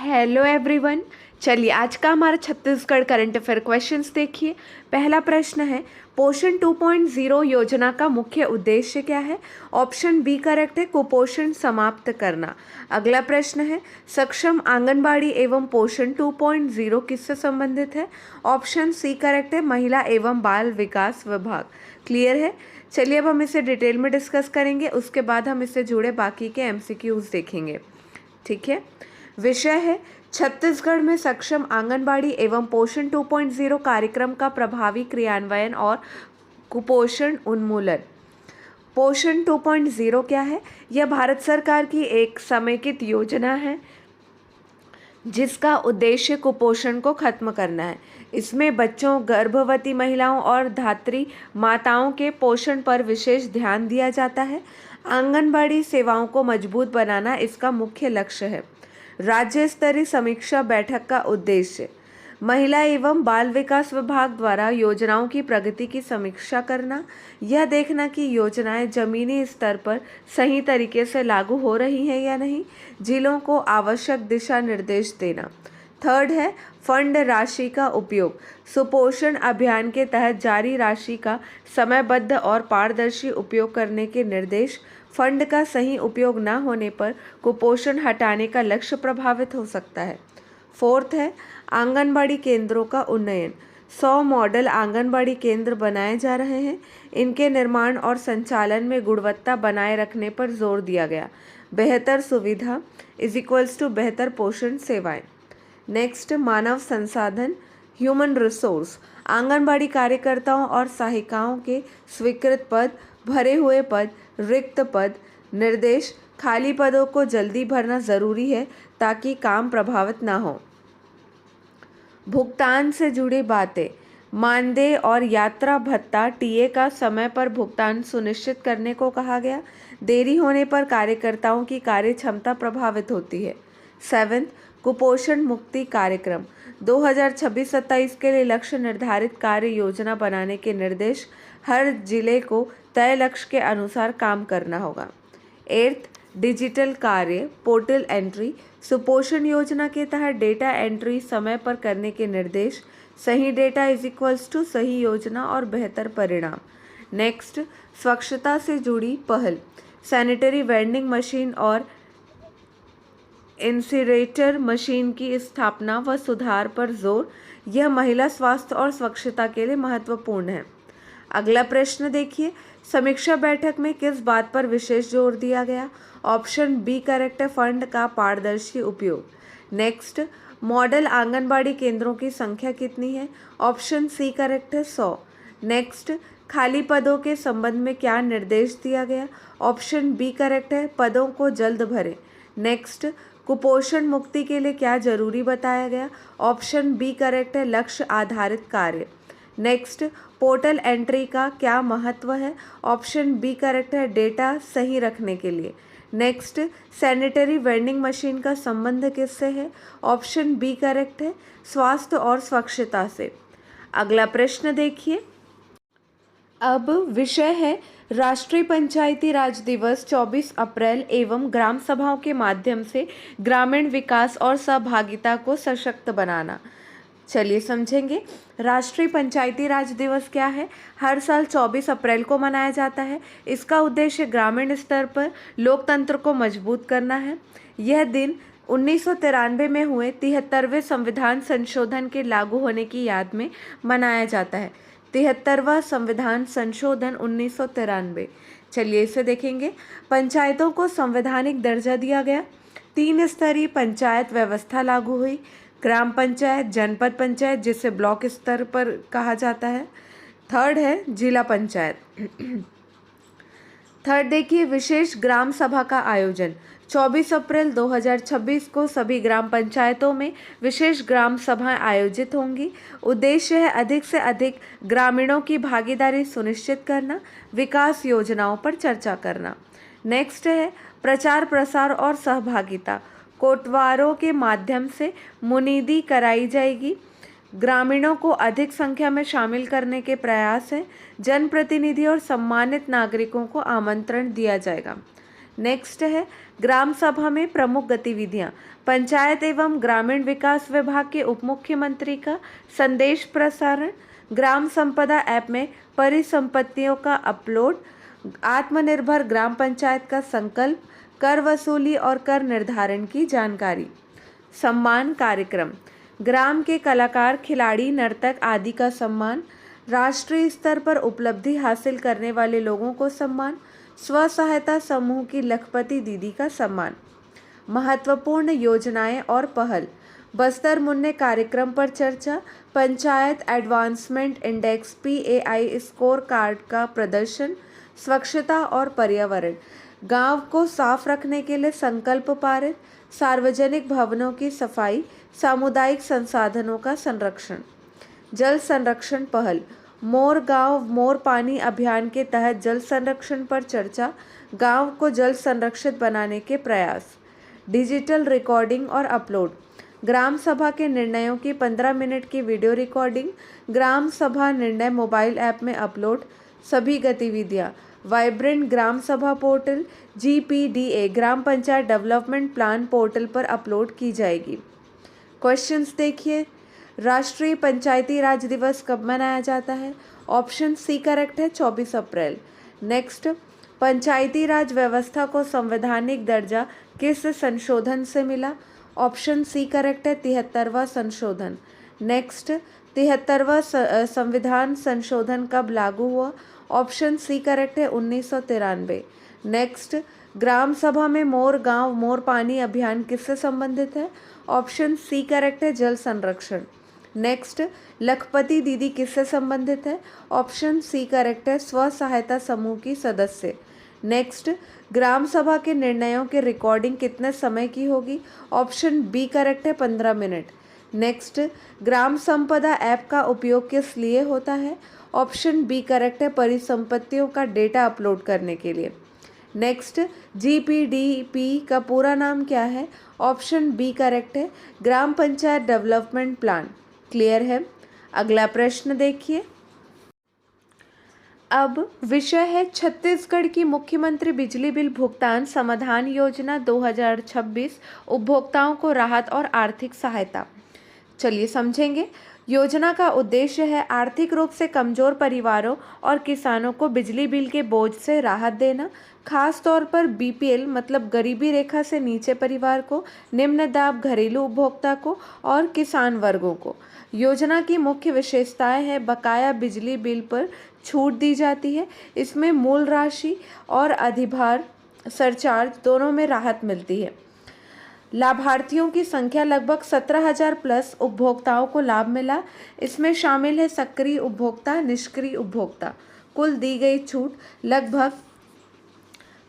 Hello everyone. चलिए आज का हमारा छत्तीसगढ़ करंट अफेयर क्वेश्चंस देखिए। पहला प्रश्न है, पोषण 2.0 योजना का मुख्य उद्देश्य क्या है? ऑप्शन बी करेक्ट है, कुपोषण समाप्त करना। अगला प्रश्न है, सक्षम आंगनबाड़ी एवं पोषण 2.0 किससे संबंधित है? ऑप्शन सी करेक्ट है, महिला एवं बाल विकास विभाग। क्लियर है? चलिए अब हम इसे डिटेल में डिस्कस करेंगे, उसके बाद हम इससे जुड़े बाकी के एमसीक्यूज देखेंगे। ठीक है। विषय है, छत्तीसगढ़ में सक्षम आंगनबाड़ी एवं पोषण 2.0 कार्यक्रम का प्रभावी क्रियान्वयन और कुपोषण उन्मूलन। पोषण 2.0 क्या है? यह भारत सरकार की एक समेकित योजना है जिसका उद्देश्य कुपोषण को खत्म करना है। इसमें बच्चों, गर्भवती महिलाओं और धात्री माताओं के पोषण पर विशेष ध्यान दिया जाता है। आंगनबाड़ी सेवाओं को मजबूत बनाना इसका मुख्य लक्ष्य है। राज्य स्तरीय समीक्षा बैठक का उद्देश्य, महिला एवं बाल विकास विभाग द्वारा योजनाओं की प्रगति की समीक्षा करना, यह देखना कि योजनाएं जमीनी स्तर पर सही तरीके से लागू हो रही हैं या नहीं, जिलों को आवश्यक दिशा निर्देश देना। थर्ड है, फंड राशि का उपयोग, सुपोषण अभियान के तहत जारी राशि का समयबद्ध और पारदर्शी उपयोग करने के निर्देश। फंड का सही उपयोग न होने पर कुपोषण हटाने का लक्ष्य प्रभावित हो सकता है। फोर्थ है, आंगनबाड़ी केंद्रों का उन्नयन, 100 मॉडल आंगनबाड़ी केंद्र बनाए जा रहे हैं। इनके निर्माण और संचालन में गुणवत्ता बनाए रखने पर जोर दिया गया। बेहतर सुविधा = बेहतर पोषण सेवाएं। नेक्स्ट, मानव संसाधन, ह्यूमन रिसोर्स, आंगनबाड़ी कार्यकर्ताओं और सहायिकाओं के स्वीकृत पद, भरे हुए पद, रिक्त पद। निर्देश, खाली पदों को जल्दी भरना जरूरी है ताकि काम प्रभावित ना हो। भुगतान से जुड़ी बातें, मानदेय और यात्रा भत्ता टीए का समय पर भुगतान सुनिश्चित करने को कहा गया। देरी होने पर कार्यकर्ताओं की कार्य क्षमता प्रभावित होती है। 7, कुपोषण मुक्ति कार्यक्रम, 2026-27 के लिए लक्ष्य निर्धारित कार्य योजना बनाने के निर्देश। हर जिले को तय लक्ष्य के अनुसार काम करना होगा। 8, डिजिटल कार्य पोर्टल एंट्री, सुपोषण योजना के तहत डेटा एंट्री समय पर करने के निर्देश। सही डेटा = सही योजना और बेहतर परिणाम। नेक्स्ट, स्वच्छता से जुड़ी पहल, सैनिटरी वेंडिंग मशीन और इंसिनरेटर मशीन की स्थापना व सुधार पर जोर। यह महिला स्वास्थ्य और स्वच्छता के लिए महत्वपूर्ण है। अगला प्रश्न देखिए, समीक्षा बैठक में किस बात पर विशेष जोर दिया गया? ऑप्शन बी करेक्ट है, फंड का पारदर्शी उपयोग। नेक्स्ट, मॉडल आंगनबाड़ी केंद्रों की संख्या कितनी है? ऑप्शन सी करेक्ट है, 100। नेक्स्ट, खाली पदों के संबंध में क्या निर्देश दिया गया? ऑप्शन बी करेक्ट है, पदों को जल्द भरें। नेक्स्ट, कुपोषण मुक्ति के लिए क्या जरूरी बताया गया? ऑप्शन बी करेक्ट है, लक्ष्य आधारित कार्य। नेक्स्ट, पोर्टल एंट्री का क्या महत्व है? ऑप्शन बी करेक्ट है, डेटा सही रखने के लिए। नेक्स्ट, सैनिटरी वेंडिंग मशीन का संबंध किससे है? ऑप्शन बी करेक्ट है, स्वास्थ्य और स्वच्छता से। अगला प्रश्न देखिए। अब विषय है, राष्ट्रीय पंचायती राज दिवस 24 अप्रैल एवं ग्राम सभाओं के माध्यम से ग्रामीण विकास और सहभागिता को सशक्त बनाना। चलिए समझेंगे। राष्ट्रीय पंचायती राज दिवस क्या है? हर साल 24 अप्रैल को मनाया जाता है। इसका उद्देश्य ग्रामीण स्तर पर लोकतंत्र को मजबूत करना है। यह दिन 1993 में हुए 73वें संविधान संशोधन के लागू होने की याद में मनाया जाता है। 73वां संविधान संशोधन 1993। चलिए इसे देखेंगे। पंचायतों को संवैधानिक दर्जा दिया गया। 3 स्तरीय पंचायत व्यवस्था लागू हुई। ग्राम पंचायत, जनपद पंचायत जिसे ब्लॉक स्तर पर कहा जाता है। थर्ड है जिला पंचायत। थर्ड देखिए, विशेष ग्राम सभा का आयोजन 24 अप्रैल 2026 को सभी ग्राम पंचायतों में विशेष ग्राम सभाएं आयोजित होंगी। उद्देश्य है अधिक से अधिक ग्रामीणों की भागीदारी सुनिश्चित करना, विकास योजनाओं पर चर्चा करना। नेक्स्ट है प्रचार प्रसार और सहभागिता, कोटवारों के माध्यम से मुनीदी कराई जाएगी। ग्रामीणों को अधिक संख्या में शामिल करने के प्रयास हैं। जनप्रतिनिधि और सम्मानित नागरिकों को आमंत्रण दिया जाएगा। नेक्स्ट है ग्राम सभा में प्रमुख गतिविधियां। पंचायत एवं ग्रामीण विकास विभाग के उप मुख्यमंत्री का संदेश प्रसारण, ग्राम संपदा ऐप में परिसंपत्तियों का अपलोड, आत्मनिर्भर ग्राम पंचायत का संकल्प, कर वसूली और कर निर्धारण की जानकारी। सम्मान कार्यक्रम, ग्राम के कलाकार, खिलाड़ी, नर्तक आदि का सम्मान, राष्ट्रीय स्तर पर उपलब्धि हासिल करने वाले लोगों को सम्मान, स्व सहायता समूह की लखपति दीदी का सम्मान। महत्वपूर्ण योजनाएं और पहल, बस्तर मुन्ने कार्यक्रम पर चर्चा, panchayat advancement index PAI score card का प्रदर्शन, स्वच्छता और पर्यावरण, गांव को साफ रखने के लिए संकल्प पारित, सार्वजनिक भवनों की सफाई, सामुदायिक संसाधनों का संरक्षण। जल संरक्षण पहल, मोर गांव मोर पानी अभियान के तहत जल संरक्षण पर चर्चा, गांव को जल संरक्षित बनाने के प्रयास। डिजिटल रिकॉर्डिंग और अपलोड, ग्राम सभा के निर्णयों की 15 मिनट की वीडियो रिकॉर्डिंग, ग्राम सभा निर्णय मोबाइल ऐप में अपलोड। सभी गतिविधियां वाइब्रेंट ग्राम सभा पोर्टल GPDA ग्राम पंचायत डेवलपमेंट प्लान पोर्टल पर अपलोड की जाएगी। क्वेश्चंस देखिए, राष्ट्रीय पंचायती राज दिवस कब मनाया जाता है? ऑप्शन सी करेक्ट है, 24 अप्रैल। नेक्स्ट, पंचायती राज व्यवस्था को संवैधानिक दर्जा किस संशोधन से मिला? ऑप्शन सी करेक्ट है, 73वां संशोधन। नेक्स्ट, 73वां संविधान संशोधन कब लागू हुआ? ऑप्शन सी करेक्ट है, 1993। नेक्स्ट, ग्राम सभा में मोर गांव मोर पानी अभियान किससे संबंधित है? ऑप्शन सी करेक्ट है, जल संरक्षण। नेक्स्ट, लखपति दीदी किससे संबंधित है? ऑप्शन सी करेक्ट है, स्व सहायता समूह की सदस्य। नेक्स्ट, ग्राम सभा के निर्णयों की रिकॉर्डिंग कितने समय की होगी? ऑप्शन बी करेक्ट है, 15 मिनट। नेक्स्ट, ग्राम संपदा ऐप का उपयोग किस लिए होता है? ऑप्शन बी करेक्ट है, परिसंपत्तियों का डेटा अपलोड करने के लिए। नेक्स्ट, GPDP का पूरा नाम क्या है? ऑप्शन बी करेक्ट है, ग्राम पंचायत डेवलपमेंट प्लान। क्लियर है? अगला प्रश्न देखिए। अब विषय है छत्तीसगढ़ की मुख्यमंत्री बिजली बिल भुगतान समाधान योजना 2026, उपभोक्ताओं को राहत और आर्थिक सहायता। चलिए समझेंगे। योजना का उद्देश्य है आर्थिक रूप से कमजोर परिवारों और किसानों को बिजली बिल के बोझ से राहत देना, खास तौर पर BPL मतलब गरीबी रेखा से नीचे परिवार को, निम्न दाब घरेलू उपभोक्ता को और किसान वर्गों को। योजना की मुख्य विशेषताएं हैं बकाया बिजली बिल पर छूट दी जाती है, इसमें मूल राशि और अधिभार सरचार्ज दोनों में राहत मिलती है। लाभार्थियों की संख्या लगभग 17,000 प्लस उपभोक्ताओं को लाभ मिला, इसमें शामिल है सक्रिय उपभोक्ता, निष्क्रिय उपभोक्ता। कुल दी गई छूट लगभग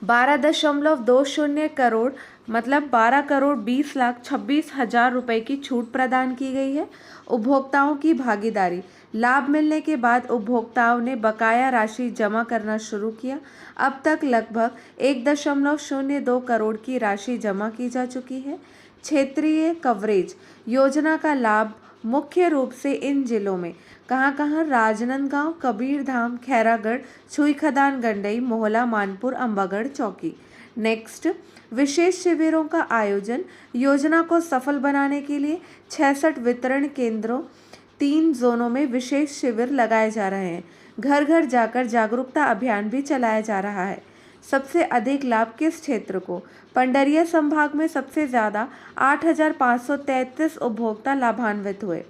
12.20 करोड़ मतलब 12,20,26,000 रुपए की छूट प्रदान की गई है। उपभोक्ताओं की भागीदारी, लाभ मिलने के बाद उपभोक्ताओं ने बकाया राशि जमा करना शुरू किया। अब तक लगभग 1.02 करोड़ की राशि जमा की जा चुकी है। क्षेत्रीय कवरेज, योजना का लाभ मुख्य रूप से इन जिलों में कहाँ राजनांदगांव, कबीरधाम, खैरागढ़, छुईखदान, गंडई, मोहला, मानपुर, अंबागढ़, चौकी। नेक्स्ट, विशेष शिविरों का आयोजन, योजना को सफल बनाने के लिए 66 वितरण केंद्रों 3 जोनों में विशेष शिविर लगाए जा रहे हैं। घर घर जाकर जागरूकता अभियान भी चलाया जा रहा है। सबसे अधिक लाभ किस क्षेत्र को? पंडरिया संभाग में सबसे ज़्यादा 8,533 उपभोक्ता लाभान्वित हुए।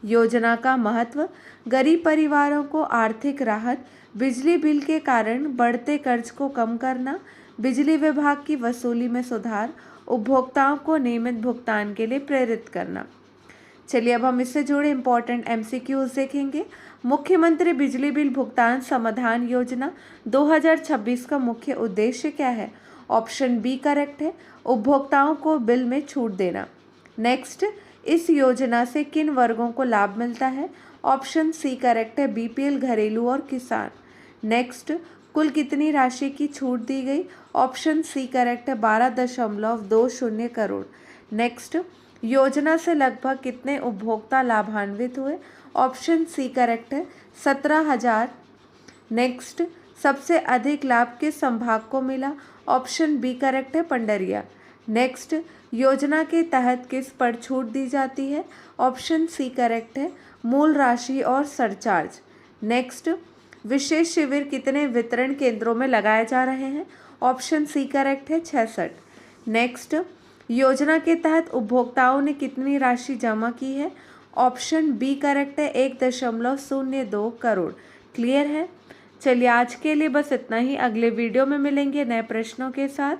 योजना का महत्व, गरीब परिवारों को आर्थिक राहत, बिजली बिल के कारण बढ़ते कर्ज को कम करना, बिजली विभाग की वसूली में सुधार, उपभोक्ताओं को नियमित भुगतान के लिए प्रेरित करना। चलिए अब हम इससे जुड़े इम्पोर्टेंट MCQs देखेंगे। मुख्यमंत्री बिजली बिल भुगतान समाधान योजना 2026 का मुख्य उद्देश्य क्या है? ऑप्शन बी करेक्ट है, उपभोक्ताओं को बिल में छूट देना। नेक्स्ट, इस योजना से किन वर्गों को लाभ मिलता है? ऑप्शन सी करेक्ट है, BPL घरेलू और किसान। नेक्स्ट, कुल कितनी राशि की छूट दी गई? ऑप्शन सी करेक्ट है, 12.20 करोड़। नेक्स्ट, योजना से लगभग कितने उपभोक्ता लाभान्वित हुए? ऑप्शन सी करेक्ट है, 17,000। नेक्स्ट, सबसे अधिक लाभ किस संभाग को मिला? ऑप्शन बी करेक्ट है, पंडरिया। नेक्स्ट, योजना के तहत किस पर छूट दी जाती है? ऑप्शन सी करेक्ट है, मूल राशि और सरचार्ज। नेक्स्ट, विशेष शिविर कितने वितरण केंद्रों में लगाए जा रहे हैं? ऑप्शन सी करेक्ट है, 66। नेक्स्ट, योजना के तहत उपभोक्ताओं ने कितनी राशि जमा की है? ऑप्शन बी करेक्ट है, 1.02 करोड़। क्लियर है? चलिए आज के लिए बस इतना ही। अगले वीडियो में मिलेंगे नए प्रश्नों के साथ।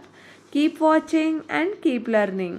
Keep watching and keep learning.